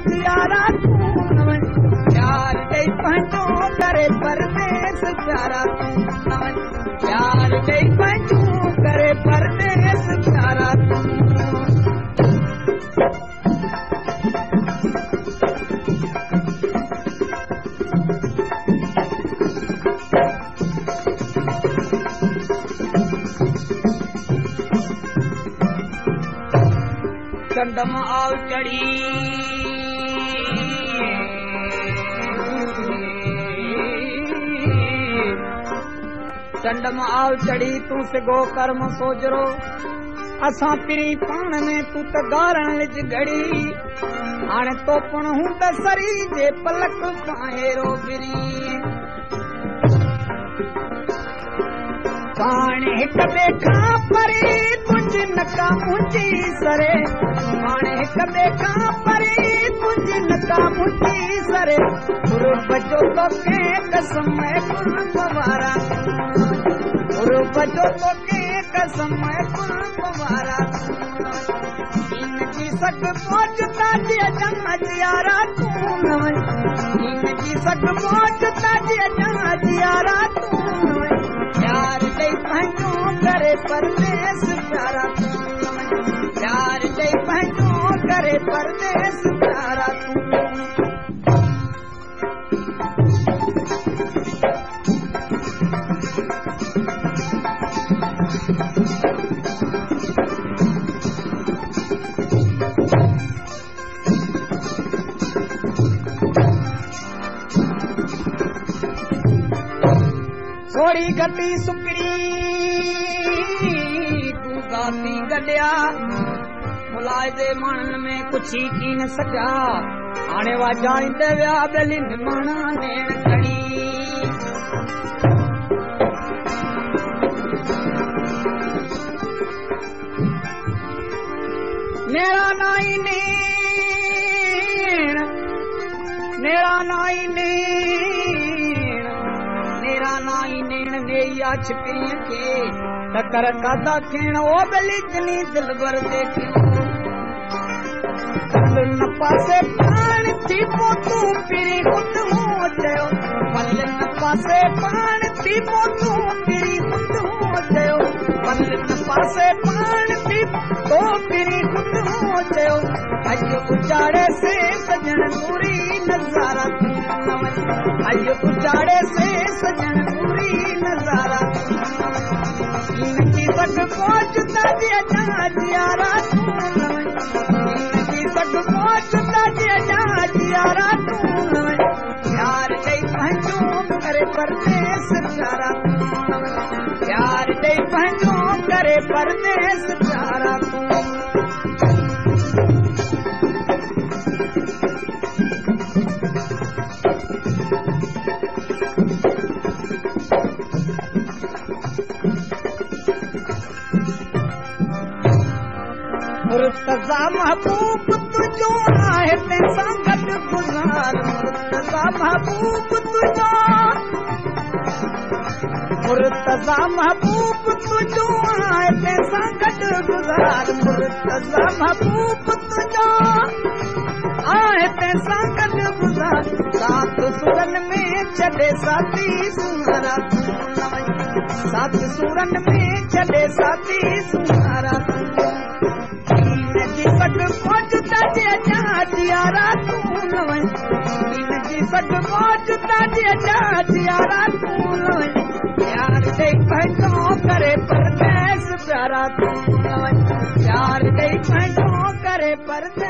जियारा तू न वञ प्यार ॾेई पंहिंजो करे परदेस प्यारा तू न वञ प्यार ॾेई पंहिंजो करे परदेस प्यारा तू चंदम आव चढ़ी चंदम आव चढ़ी तू सिगो कर्म सोजरो असां पिरी पाण में तू त गारण लिज घड़ी हाणे तोपण हूं त सरी जे पलक पाहेरो बिरी पाणे हिक ॿिए खां परे तुंहिंजी नका मुंहिंजी सरे पाणे हिक ॿिए खां परे तुंहिंजी नका मुंहिंजी सरे गुरूब जो तो कंहिं कसम कुर्ब वारा गुरूब जो तो कंहिं कसम कुर्ब वारा इन जी सग पहुचता जी अचां जियारा तू न वञ इन जी सग पहुचता जी अचां जियारा तू न वञ प्यार ॾेई पंहिंजो करे परदेस प्यारा तू न वञ प्यार ॾेई पंहिंजो करे परदेस प्यारा तू थोड़ी घटी सुकड़ी तू गाती गॾिया मुलाइदे माण्हुनि में कुछ ई थी न सघिया हाणे वाजाईंदे विया ॿिलिन माण्हा नेण खड़ी नेरा नाई नेण नेरा नाई नेण नेरा नाई नेण नेया छिपड़ीअ खे टकर कादा थियण ओ ॿिलिजनी दिलबर देखियो न पासे पाण थी पो तूं पिरी ख़ुद हो चयो पल न पासे पाण थी पो तूं पिरी ख़ुद हो चयो पल न पासे पाण थी तो पिरी ख़ुद हो चयो अॼु उजाड़े से सजण पूरी नज़ारा तूं न वञ अॼु उजाड़े से सजण पूरी नज़ारा इनकी सग पहुचता जी अचां जियारा तू न वञ इनकी सग पहुचता जी अचां जियारा तू न वञ प्यार ॾेई पंहिंजो करे परदेस प्यारा तू न वञ प्यार ॾेई पंहिंजो करे परदेस प्यारा तू मुर्तज़ा महबूब तुझो आहे तंहिंसां गॾु गुज़ार मुर्तज़ा महबूब तुझो मुर्तज़ा महबूब तुझो आहे तंहिंसां गॾु गुज़ार मुर्तज़ा महबूब तुझो आहे तंहिंसां गॾु गुज़ार साथ सुरन में छॾे साथी सुहारा तूं न वञ साथ सुरन में छॾे साथी सुहारा इनजी सग पहुचता जी अचां जियारा तू न वञ इनजी सग पहुचता जी अचां जियारा तू न वञ प्यार ॾेई पंहिंजो करे परदेस प्यारा तू न वञ प्यार ॾेई पंहिंजो करे परदेस